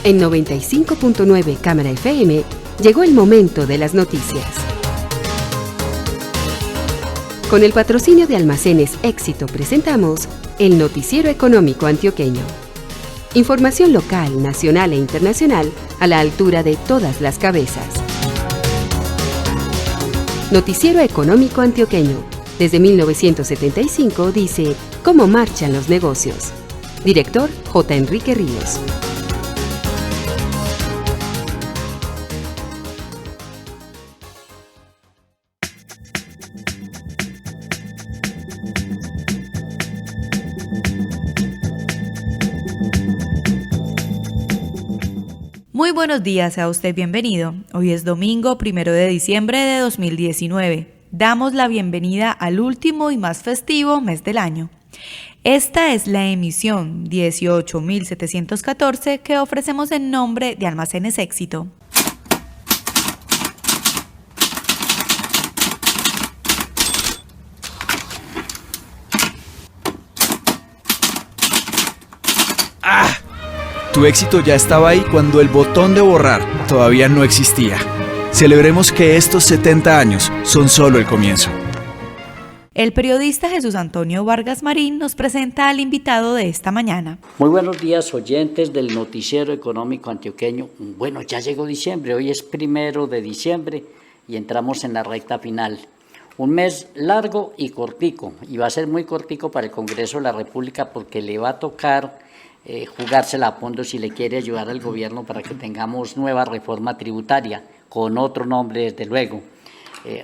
En 95.9 Cámara FM llegó el momento de las noticias. Con el patrocinio de Almacenes Éxito presentamos el Noticiero Económico Antioqueño. Información local, nacional e internacional a la altura de todas las cabezas. Noticiero Económico Antioqueño. Desde 1975 dice cómo marchan los negocios. Director J. Enrique Ríos. Muy buenos días, sea usted bienvenido. Hoy es domingo 1 de diciembre de 2019. Damos la bienvenida al último y más festivo mes del año. Esta es la emisión 18.714 que ofrecemos en nombre de Almacenes Éxito. ¡Ah! Tu éxito ya estaba ahí cuando el botón de borrar todavía no existía. Celebremos que estos 70 años son solo el comienzo. El periodista Jesús Antonio Vargas Marín nos presenta al invitado de esta mañana. Muy buenos días, oyentes del Noticiero Económico Antioqueño. Bueno, ya llegó diciembre, hoy es 1 de diciembre y entramos en la recta final. Un mes largo y cortico, y va a ser muy cortico para el Congreso de la República porque le va a tocar jugársela a fondo si le quiere ayudar al gobierno para que tengamos nueva reforma tributaria, con otro nombre desde luego,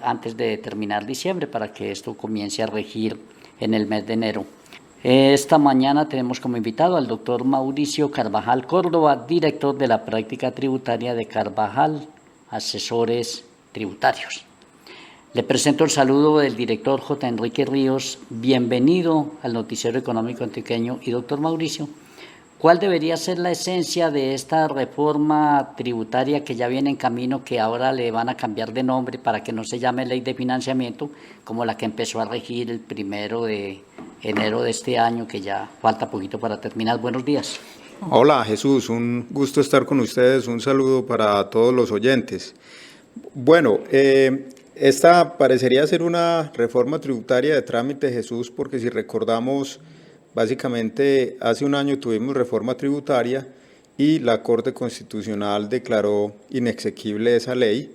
antes de terminar diciembre para que esto comience a regir en el mes de enero. Esta mañana tenemos como invitado al doctor Mauricio Carvajal Córdoba, director de la práctica tributaria de Carvajal Asesores Tributarios. Le presento el saludo del director J. Enrique Ríos. Bienvenido al Noticiero Económico Antioqueño. Y doctor Mauricio, ¿cuál debería ser la esencia de esta reforma tributaria que ya viene en camino, que ahora le van a cambiar de nombre para que no se llame Ley de Financiamiento, como la que empezó a regir el 1 de enero de este año, que ya falta poquito para terminar? Buenos días. Hola Jesús, un gusto estar con ustedes, un saludo para todos los oyentes. Bueno, esta parecería ser una reforma tributaria de trámite, Jesús, porque si recordamos, básicamente, hace un año tuvimos reforma tributaria y la Corte Constitucional declaró inexequible esa ley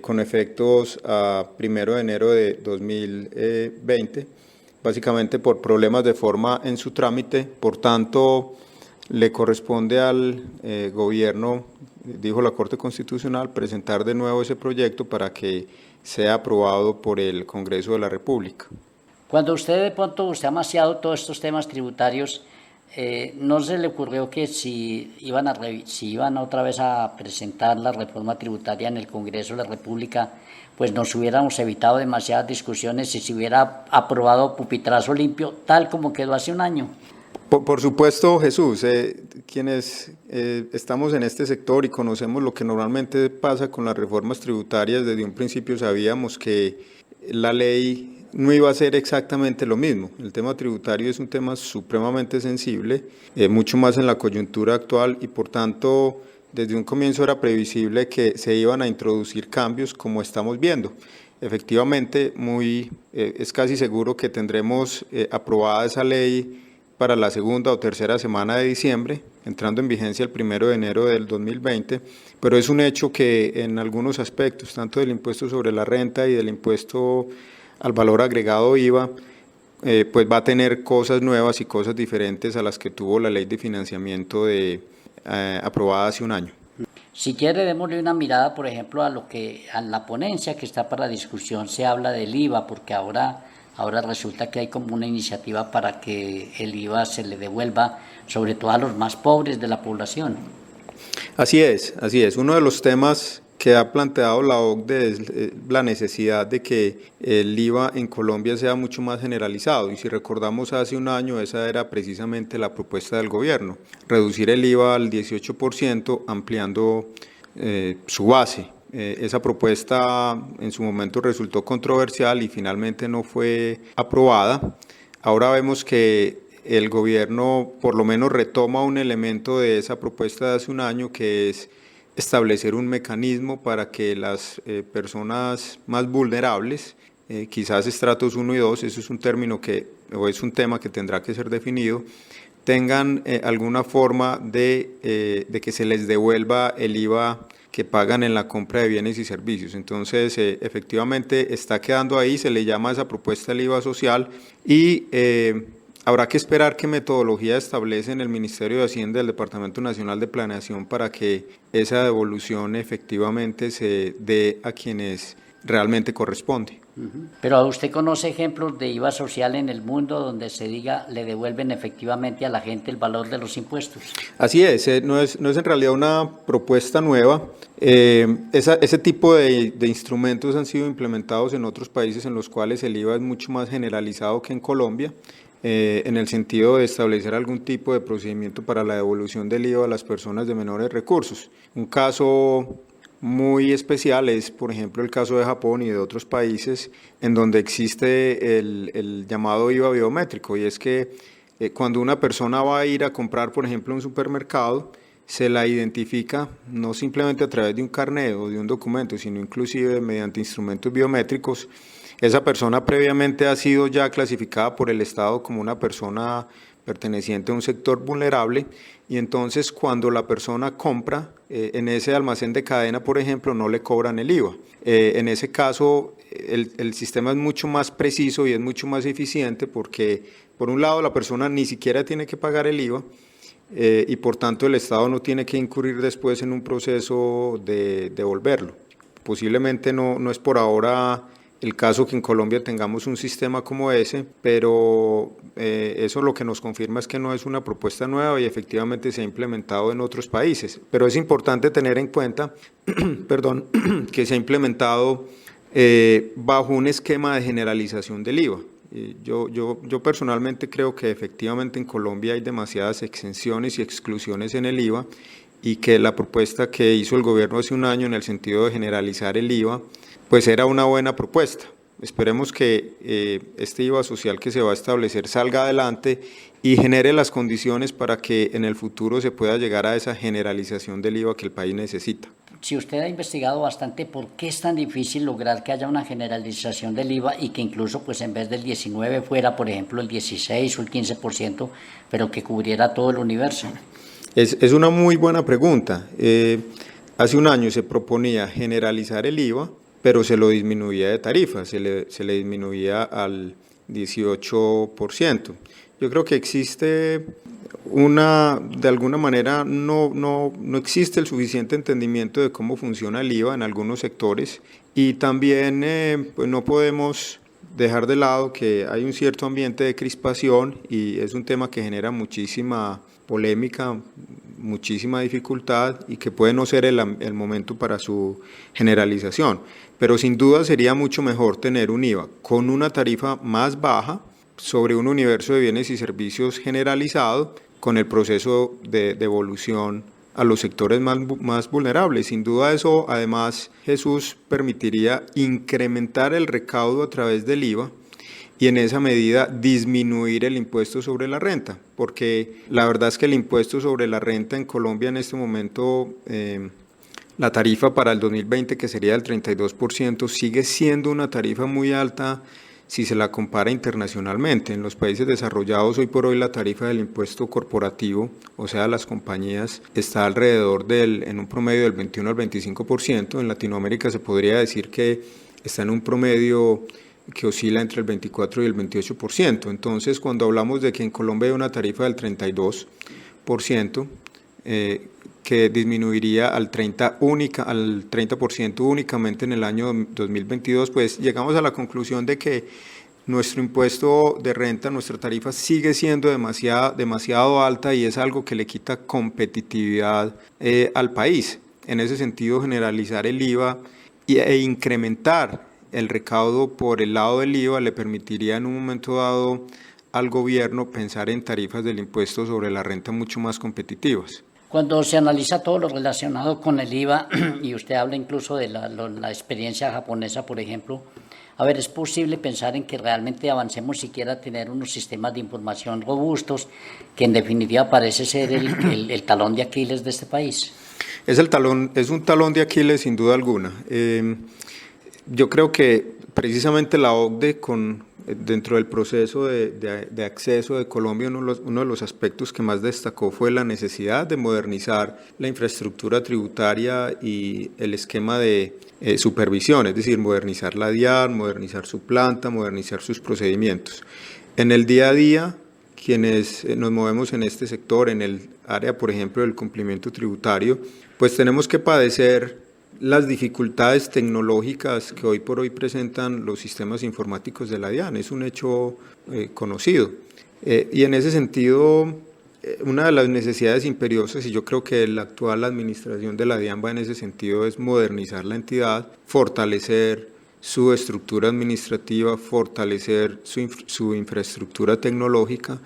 con efectos a 1 de enero de 2020, básicamente por problemas de forma en su trámite. Por tanto, le corresponde al gobierno, dijo la Corte Constitucional, presentar de nuevo ese proyecto para que sea aprobado por el Congreso de la República. Cuando usted ha amaseado todos estos temas tributarios, ¿no se le ocurrió que si iban otra vez a presentar la reforma tributaria en el Congreso de la República, pues nos hubiéramos evitado demasiadas discusiones y se hubiera aprobado pupitrazo limpio, tal como quedó hace un año? Por supuesto, Jesús, quienes estamos en este sector y conocemos lo que normalmente pasa con las reformas tributarias, desde un principio sabíamos que la ley no iba a ser exactamente lo mismo. El tema tributario es un tema supremamente sensible, mucho más en la coyuntura actual, y por tanto desde un comienzo era previsible que se iban a introducir cambios como estamos viendo. Efectivamente, es casi seguro que tendremos aprobada esa ley para la segunda o tercera semana de diciembre, entrando en vigencia el 1 de enero del 2020, pero es un hecho que en algunos aspectos, tanto del impuesto sobre la renta y del impuesto al valor agregado IVA, pues va a tener cosas nuevas y cosas diferentes a las que tuvo la ley de financiamiento aprobada hace un año. Si quiere, démosle una mirada, por ejemplo, a la ponencia que está para discusión. Se habla del IVA, porque ahora resulta que hay como una iniciativa para que el IVA se le devuelva, sobre todo a los más pobres de la población. Así es. Uno de los temas que ha planteado la OCDE es la necesidad de que el IVA en Colombia sea mucho más generalizado, y si recordamos hace un año esa era precisamente la propuesta del gobierno, reducir el IVA al 18% ampliando su base. Esa propuesta en su momento resultó controversial y finalmente no fue aprobada. Ahora vemos que el gobierno por lo menos retoma un elemento de esa propuesta de hace un año, que es establecer un mecanismo para que las personas más vulnerables, quizás estratos 1 y 2, eso es un término o es un tema que tendrá que ser definido, tengan alguna forma de que se les devuelva el IVA que pagan en la compra de bienes y servicios. Entonces, efectivamente está quedando ahí, se le llama a esa propuesta el IVA social y habrá que esperar qué metodología establece en el Ministerio de Hacienda y el Departamento Nacional de Planeación para que esa devolución efectivamente se dé a quienes realmente corresponde. Pero ¿usted conoce ejemplos de IVA social en el mundo donde se diga le devuelven efectivamente a la gente el valor de los impuestos? Así es, no es en realidad una propuesta nueva. Ese tipo de instrumentos han sido implementados en otros países en los cuales el IVA es mucho más generalizado que en Colombia, en el sentido de establecer algún tipo de procedimiento para la devolución del IVA a las personas de menores recursos. Un caso muy especial es, por ejemplo, el caso de Japón y de otros países en donde existe el llamado IVA biométrico, y es que cuando una persona va a ir a comprar, por ejemplo, en un supermercado, se la identifica no simplemente a través de un carnet o de un documento, sino inclusive mediante instrumentos biométricos. Esa persona previamente ha sido ya clasificada por el Estado como una persona perteneciente a un sector vulnerable, y entonces cuando la persona compra en ese almacén de cadena, por ejemplo, no le cobran el IVA. En ese caso el sistema es mucho más preciso y es mucho más eficiente porque, por un lado, la persona ni siquiera tiene que pagar el IVA y por tanto el Estado no tiene que incurrir después en un proceso de devolverlo. Posiblemente no es por ahora el caso que en Colombia tengamos un sistema como ese, pero eso lo que nos confirma es que no es una propuesta nueva y efectivamente se ha implementado en otros países. Pero es importante tener en cuenta que se ha implementado bajo un esquema de generalización del IVA. Yo personalmente creo que efectivamente en Colombia hay demasiadas exenciones y exclusiones en el IVA, y que la propuesta que hizo el gobierno hace un año en el sentido de generalizar el IVA pues era una buena propuesta. Esperemos que este IVA social que se va a establecer salga adelante y genere las condiciones para que en el futuro se pueda llegar a esa generalización del IVA que el país necesita. Si usted ha investigado bastante, ¿por qué es tan difícil lograr que haya una generalización del IVA y que incluso pues en vez del 19 fuera, por ejemplo, el 16 o el 15%, pero que cubriera todo el universo? Es una muy buena pregunta. Hace un año se proponía generalizar el IVA, pero se lo disminuía de tarifa, se le disminuía al 18%. Yo creo que existe de alguna manera no existe el suficiente entendimiento de cómo funciona el IVA en algunos sectores, y también pues no podemos dejar de lado que hay un cierto ambiente de crispación y es un tema que genera muchísima polémica, muchísima dificultad y que puede no ser el momento para su generalización. Pero sin duda sería mucho mejor tener un IVA con una tarifa más baja sobre un universo de bienes y servicios generalizado, con el proceso de devolución a los sectores más vulnerables. Sin duda eso, además, Jesús, permitiría incrementar el recaudo a través del IVA y en esa medida disminuir el impuesto sobre la renta, porque la verdad es que el impuesto sobre la renta en Colombia en este momento, la tarifa para el 2020, que sería del 32%, sigue siendo una tarifa muy alta si se la compara internacionalmente. En los países desarrollados hoy por hoy la tarifa del impuesto corporativo, o sea, las compañías, está alrededor en un promedio del 21 al 25%. En Latinoamérica se podría decir que está en un promedio que oscila entre el 24 y el 28%. Entonces, cuando hablamos de que en Colombia hay una tarifa del 32%, que disminuiría al 30% únicamente en el año 2022, pues llegamos a la conclusión de que nuestro impuesto de renta, nuestra tarifa sigue siendo demasiado alta y es algo que le quita competitividad al país. En ese sentido, generalizar el IVA e incrementar el recaudo por el lado del IVA le permitiría en un momento dado al gobierno pensar en tarifas del impuesto sobre la renta mucho más competitivas. Cuando se analiza todo lo relacionado con el IVA, y usted habla incluso de la experiencia japonesa, por ejemplo, a ver, ¿es posible pensar en que realmente avancemos siquiera a tener unos sistemas de información robustos, que en definitiva parece ser el talón de Aquiles de este país? Es un talón de Aquiles sin duda alguna. Yo creo que precisamente la OCDE dentro del proceso de acceso de Colombia, uno de los aspectos que más destacó fue la necesidad de modernizar la infraestructura tributaria y el esquema de supervisión, es decir, modernizar la DIAN, modernizar su planta, modernizar sus procedimientos. En el día a día, quienes nos movemos en este sector, en el área, por ejemplo, del cumplimiento tributario, pues tenemos que padecer las dificultades tecnológicas que hoy por hoy presentan los sistemas informáticos de la DIAN. Es un hecho conocido. Y en ese sentido, una de las necesidades imperiosas, y yo creo que la actual administración de la DIAN va en ese sentido, es modernizar la entidad, fortalecer su estructura administrativa, fortalecer su infraestructura tecnológica,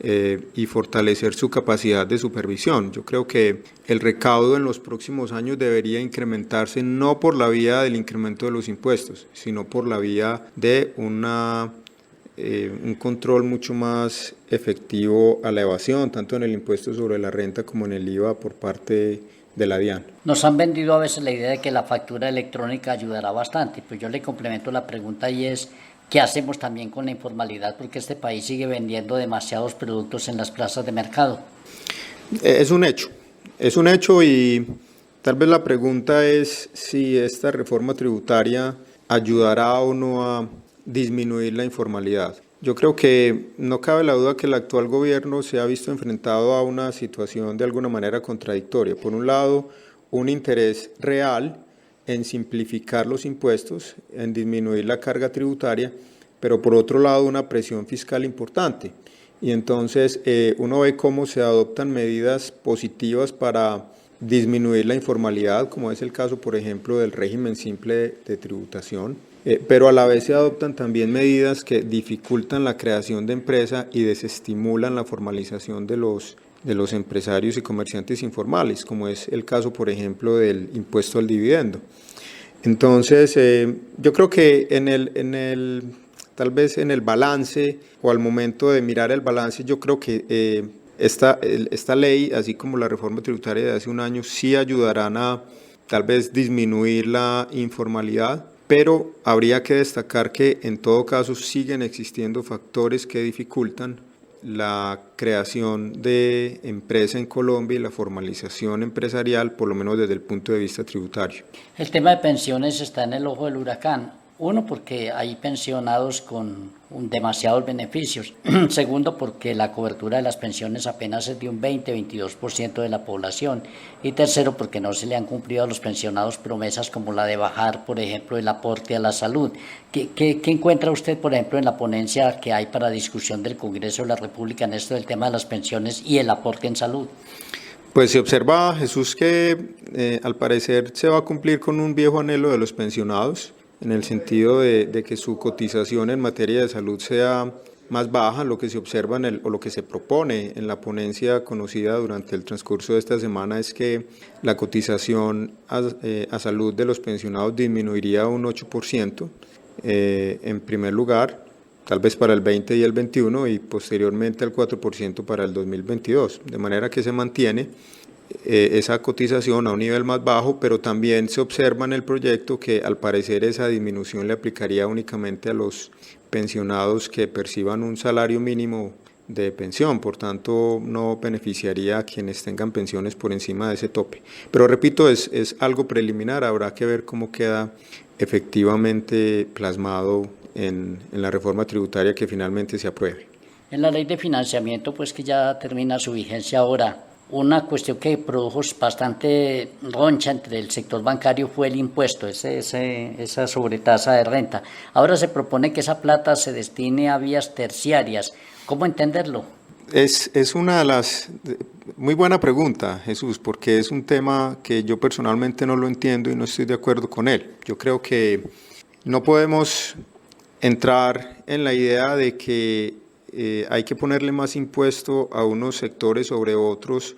y fortalecer su capacidad de supervisión. Yo creo que el recaudo en los próximos años debería incrementarse no por la vía del incremento de los impuestos, sino por la vía de un control mucho más efectivo a la evasión, tanto en el impuesto sobre la renta como en el IVA por parte de la DIAN. Nos han vendido a veces la idea de que la factura electrónica ayudará bastante, pues yo le complemento la pregunta y es: ¿qué hacemos también con la informalidad? Porque este país sigue vendiendo demasiados productos en las plazas de mercado. Es un hecho y tal vez la pregunta es si esta reforma tributaria ayudará o no a disminuir la informalidad. Yo creo que no cabe la duda que el actual gobierno se ha visto enfrentado a una situación de alguna manera contradictoria. Por un lado, un interés real en simplificar los impuestos, en disminuir la carga tributaria, pero por otro lado una presión fiscal importante. Y entonces uno ve cómo se adoptan medidas positivas para disminuir la informalidad, como es el caso, por ejemplo, del régimen simple de tributación, pero a la vez se adoptan también medidas que dificultan la creación de empresa y desestimulan la formalización de los empresarios y comerciantes informales, como es el caso, por ejemplo, del impuesto al dividendo. Entonces, yo creo que tal vez en el balance o al momento de mirar el balance, yo creo que esta ley, así como la reforma tributaria de hace un año, sí ayudarán a tal vez disminuir la informalidad, pero habría que destacar que en todo caso siguen existiendo factores que dificultan la creación de empresa en Colombia y la formalización empresarial, por lo menos desde el punto de vista tributario. El tema de pensiones está en el ojo del huracán. Uno, porque hay pensionados con demasiados beneficios. Segundo, porque la cobertura de las pensiones apenas es de un 20-22% de la población. Y tercero, porque no se le han cumplido a los pensionados promesas como la de bajar, por ejemplo, el aporte a la salud. ¿Qué encuentra usted, por ejemplo, en la ponencia que hay para discusión del Congreso de la República en esto del tema de las pensiones y el aporte en salud? Pues se observa, Jesús, que al parecer se va a cumplir con un viejo anhelo de los pensionados, en el sentido de que su cotización en materia de salud sea más baja. Lo que se observa o lo que se propone en la ponencia conocida durante el transcurso de esta semana es que la cotización a salud de los pensionados disminuiría un 8% en primer lugar, tal vez para el 20 y el 21 y posteriormente al 4% para el 2022, de manera que se mantiene esa cotización a un nivel más bajo, pero también se observa en el proyecto que al parecer esa disminución le aplicaría únicamente a los pensionados que perciban un salario mínimo de pensión, por tanto no beneficiaría a quienes tengan pensiones por encima de ese tope. Pero repito, es algo preliminar, habrá que ver cómo queda efectivamente plasmado en la reforma tributaria que finalmente se apruebe. En la ley de financiamiento, pues que ya termina su vigencia ahora, una cuestión que produjo bastante roncha entre el sector bancario fue el impuesto, esa sobretasa de renta. Ahora se propone que esa plata se destine a vías terciarias. ¿Cómo entenderlo? Es una de las... Muy buena pregunta, Jesús, porque es un tema que yo personalmente no lo entiendo y no estoy de acuerdo con él. Yo creo que no podemos entrar en la idea de que hay que ponerle más impuesto a unos sectores sobre otros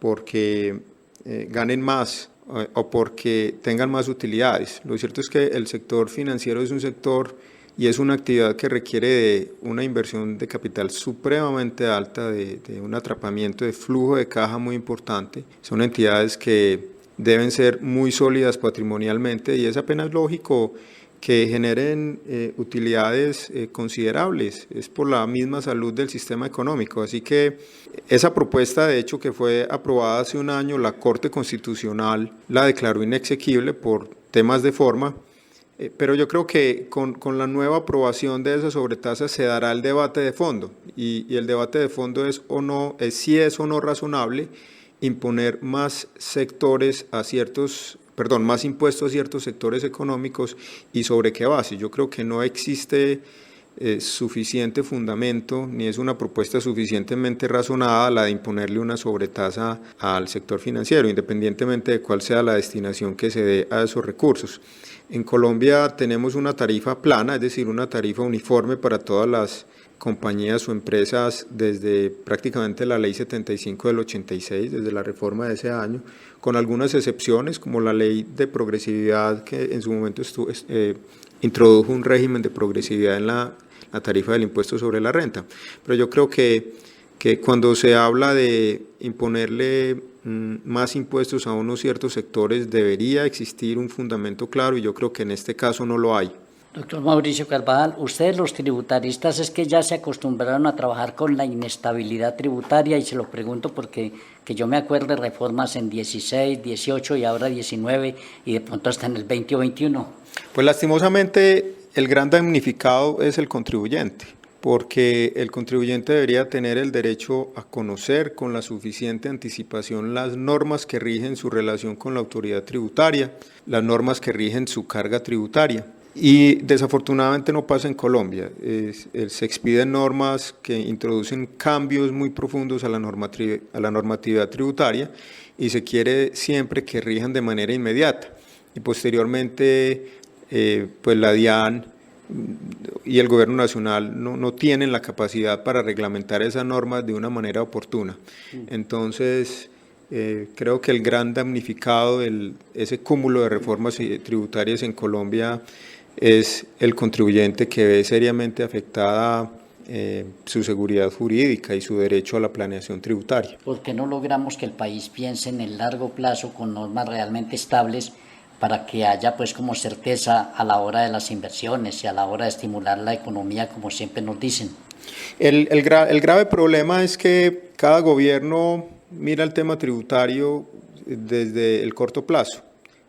porque ganen más o porque tengan más utilidades. Lo cierto es que el sector financiero es un sector y es una actividad que requiere de una inversión de capital supremamente alta, de un atrapamiento de flujo de caja muy importante. Son entidades que deben ser muy sólidas patrimonialmente y es apenas lógico que generen utilidades considerables, es por la misma salud del sistema económico. Así que esa propuesta, de hecho, que fue aprobada hace un año, la Corte Constitucional la declaró inexequible por temas de forma, pero yo creo que con la nueva aprobación de esa sobretasa se dará el debate de fondo, y el debate de fondo es si es o no razonable imponer más más impuestos a ciertos sectores económicos y sobre qué base. Yo creo que no existe suficiente fundamento ni es una propuesta suficientemente razonada la de imponerle una sobretasa al sector financiero, independientemente de cuál sea la destinación que se dé a esos recursos. En Colombia tenemos una tarifa plana, es decir, una tarifa uniforme para todas las compañías o empresas desde prácticamente la Ley 75 del 86, desde la reforma de ese año, con algunas excepciones como la Ley de Progresividad que en su momento introdujo un régimen de progresividad en la tarifa del impuesto sobre la renta. Pero yo creo que cuando se habla de imponerle más impuestos a unos ciertos sectores debería existir un fundamento claro y yo creo que en este caso no lo hay. Doctor Mauricio Carvajal, ustedes los tributaristas es que ya se acostumbraron a trabajar con la inestabilidad tributaria y se lo pregunto porque que yo me acuerdo de reformas en 16, 18 y ahora 19 y de pronto hasta en el 20 o 21. Pues lastimosamente el gran damnificado es el contribuyente, porque el contribuyente debería tener el derecho a conocer con la suficiente anticipación las normas que rigen su relación con la autoridad tributaria, las normas que rigen su carga tributaria. Y desafortunadamente no pasa en Colombia, se expiden normas que introducen cambios muy profundos a la normatividad tributaria y se quiere siempre que rijan de manera inmediata y posteriormente pues la DIAN y el gobierno nacional no tienen la capacidad para reglamentar esas normas de una manera oportuna. Entonces creo que el gran damnificado de ese cúmulo de reformas tributarias en Colombia es el contribuyente que ve seriamente afectada su seguridad jurídica y su derecho a la planeación tributaria. ¿Por qué no logramos que el país piense en el largo plazo con normas realmente estables para que haya pues como certeza a la hora de las inversiones y a la hora de estimular la economía como siempre nos dicen? El grave problema es que cada gobierno mira el tema tributario desde el corto plazo,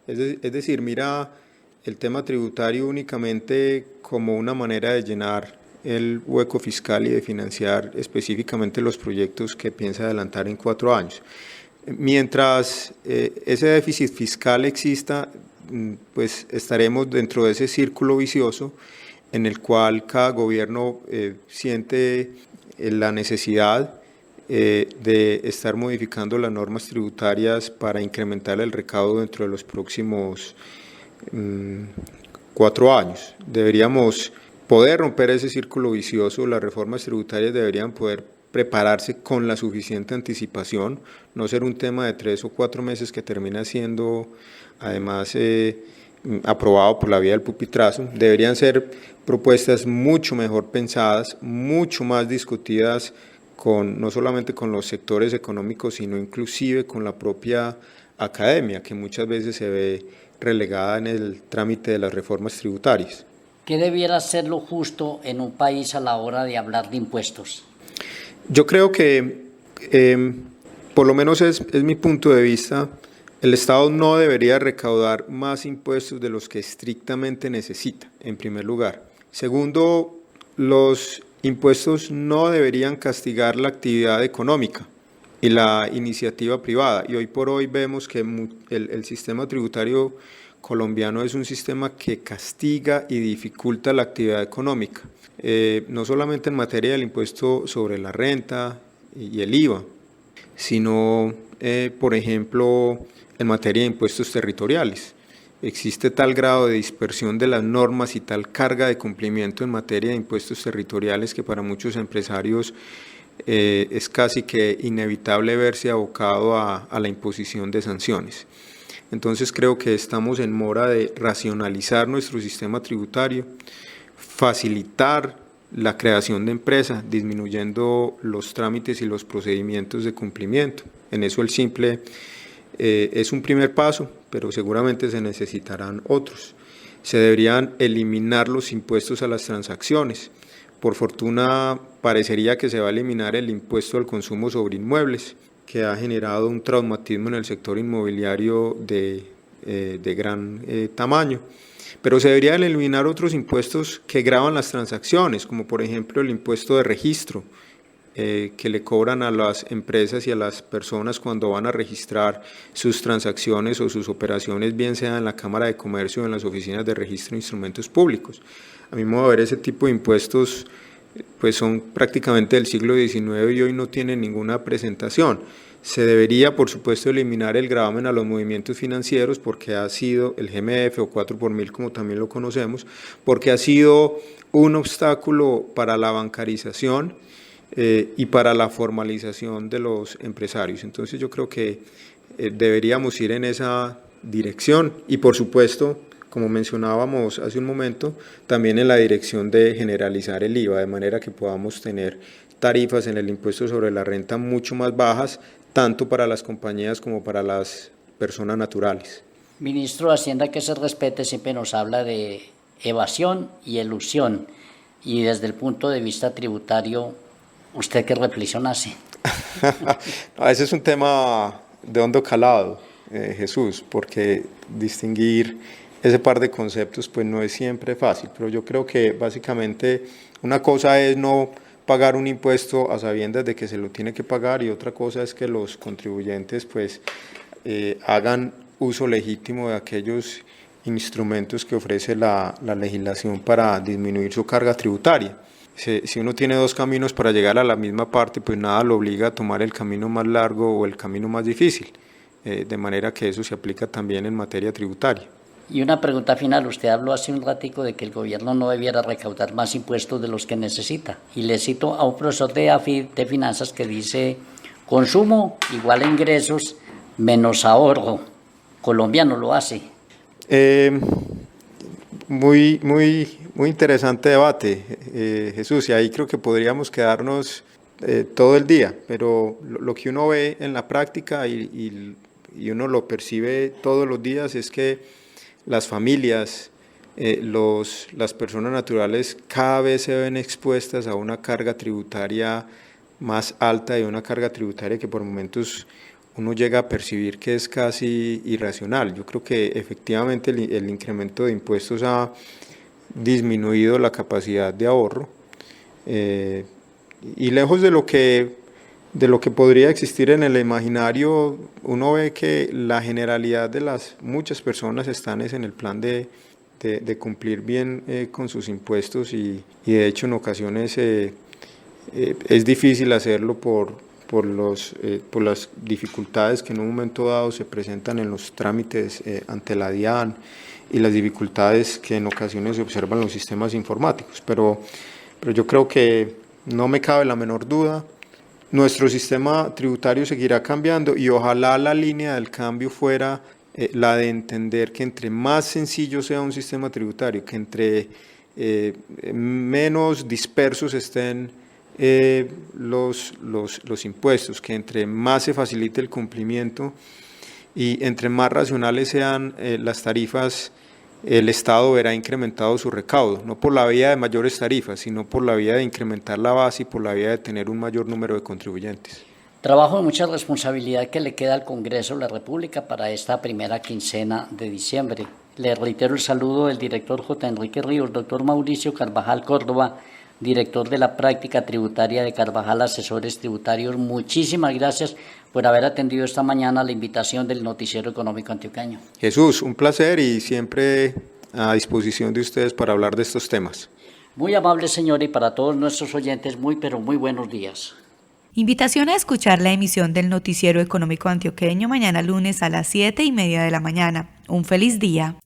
es decir, mira el tema tributario únicamente como una manera de llenar el hueco fiscal y de financiar específicamente los proyectos que piensa adelantar en 4 años. Mientras ese déficit fiscal exista, pues estaremos dentro de ese círculo vicioso en el cual cada gobierno siente la necesidad de estar modificando las normas tributarias para incrementar el recaudo dentro de los próximos 4 años. Deberíamos poder romper ese círculo vicioso, las reformas tributarias deberían poder prepararse con la suficiente anticipación, no ser un tema de 3 o 4 meses que termina siendo además aprobado por la vía del pupitrazo. Deberían ser propuestas mucho mejor pensadas, mucho más discutidas no solamente con los sectores económicos, sino inclusive con la propia academia, que muchas veces se ve relegada en el trámite de las reformas tributarias. ¿Qué debiera ser lo justo en un país a la hora de hablar de impuestos? Yo creo que, por lo menos es mi punto de vista, el Estado no debería recaudar más impuestos de los que estrictamente necesita, en primer lugar. Segundo, los impuestos no deberían castigar la actividad económica y la iniciativa privada. Y hoy por hoy vemos que el sistema tributario colombiano es un sistema que castiga y dificulta la actividad económica, no solamente en materia del impuesto sobre la renta y el IVA, sino, por ejemplo, en materia de impuestos territoriales. Existe tal grado de dispersión de las normas y tal carga de cumplimiento en materia de impuestos territoriales que para muchos empresarios es casi que inevitable verse abocado a la imposición de sanciones. Entonces creo que estamos en mora de racionalizar nuestro sistema tributario, facilitar la creación de empresas, disminuyendo los trámites y los procedimientos de cumplimiento. En eso el simple es un primer paso, pero seguramente se necesitarán otros. Se deberían eliminar los impuestos a las transacciones. Por fortuna parecería que se va a eliminar el impuesto al consumo sobre inmuebles, que ha generado un traumatismo en el sector inmobiliario de gran tamaño. Pero se deberían eliminar otros impuestos que gravan las transacciones, como por ejemplo el impuesto de registro, que le cobran a las empresas y a las personas cuando van a registrar sus transacciones o sus operaciones, bien sea en la Cámara de Comercio o en las oficinas de registro de instrumentos públicos. A mi modo de ver, ese tipo de impuestos pues son prácticamente del siglo XIX y hoy no tienen ninguna presentación. Se debería, por supuesto, eliminar el gravamen a los movimientos financieros, porque ha sido el GMF o 4 por 1000, como también lo conocemos, porque ha sido un obstáculo para la bancarización y para la formalización de los empresarios. Entonces yo creo que deberíamos ir en esa dirección y, por supuesto, como mencionábamos hace un momento, también en la dirección de generalizar el IVA, de manera que podamos tener tarifas en el impuesto sobre la renta mucho más bajas, tanto para las compañías como para las personas naturales. Ministro de Hacienda, que se respete, siempre nos habla de evasión y elusión, y desde el punto de vista tributario, ¿usted qué reflexión hace? Ese es un tema de hondo calado, Jesús, porque distinguir ese par de conceptos pues no es siempre fácil, pero yo creo que básicamente una cosa es no pagar un impuesto a sabiendas de que se lo tiene que pagar y otra cosa es que los contribuyentes pues hagan uso legítimo de aquellos instrumentos que ofrece la legislación para disminuir su carga tributaria. Si uno tiene dos caminos para llegar a la misma parte, pues nada lo obliga a tomar el camino más largo o el camino más difícil, de manera que eso se aplica también en materia tributaria. Y una pregunta final, usted habló hace un ratico de que el gobierno no debiera recaudar más impuestos de los que necesita. Y le cito a un profesor de finanzas que dice, consumo igual a ingresos menos ahorro. Colombia no lo hace. Muy interesante debate, Jesús, y ahí creo que podríamos quedarnos todo el día, pero lo que uno ve en la práctica y uno lo percibe todos los días es que las familias, las personas naturales cada vez se ven expuestas a una carga tributaria más alta y una carga tributaria que por momentos uno llega a percibir que es casi irracional. Yo creo que efectivamente el incremento de impuestos ha disminuido la capacidad de ahorro y lejos de lo que podría existir en el imaginario, uno ve que la generalidad de las muchas personas están en el plan de cumplir bien con sus impuestos y de hecho en ocasiones es difícil hacerlo por las dificultades que en un momento dado se presentan en los trámites ante la DIAN y las dificultades que en ocasiones se observan en los sistemas informáticos. Pero yo creo que no me cabe la menor duda, nuestro sistema tributario seguirá cambiando y ojalá la línea del cambio fuera la de entender que entre más sencillo sea un sistema tributario, que entre menos dispersos estén los impuestos, que entre más se facilite el cumplimiento y entre más racionales sean las tarifas, el Estado verá incrementado su recaudo, no por la vía de mayores tarifas, sino por la vía de incrementar la base y por la vía de tener un mayor número de contribuyentes. Trabajo de mucha responsabilidad que le queda al Congreso de la República para esta primera quincena de diciembre. Le reitero el saludo del director J. Enrique Ríos, doctor Mauricio Carvajal Córdoba, director de la práctica tributaria de Carvajal Asesores Tributarios. Muchísimas gracias por haber atendido esta mañana la invitación del Noticiero Económico Antioqueño. Jesús, un placer y siempre a disposición de ustedes para hablar de estos temas. Muy amable, señora, y para todos nuestros oyentes, pero muy buenos días. Invitación a escuchar la emisión del Noticiero Económico Antioqueño mañana lunes a las 7:30 de la mañana. Un feliz día.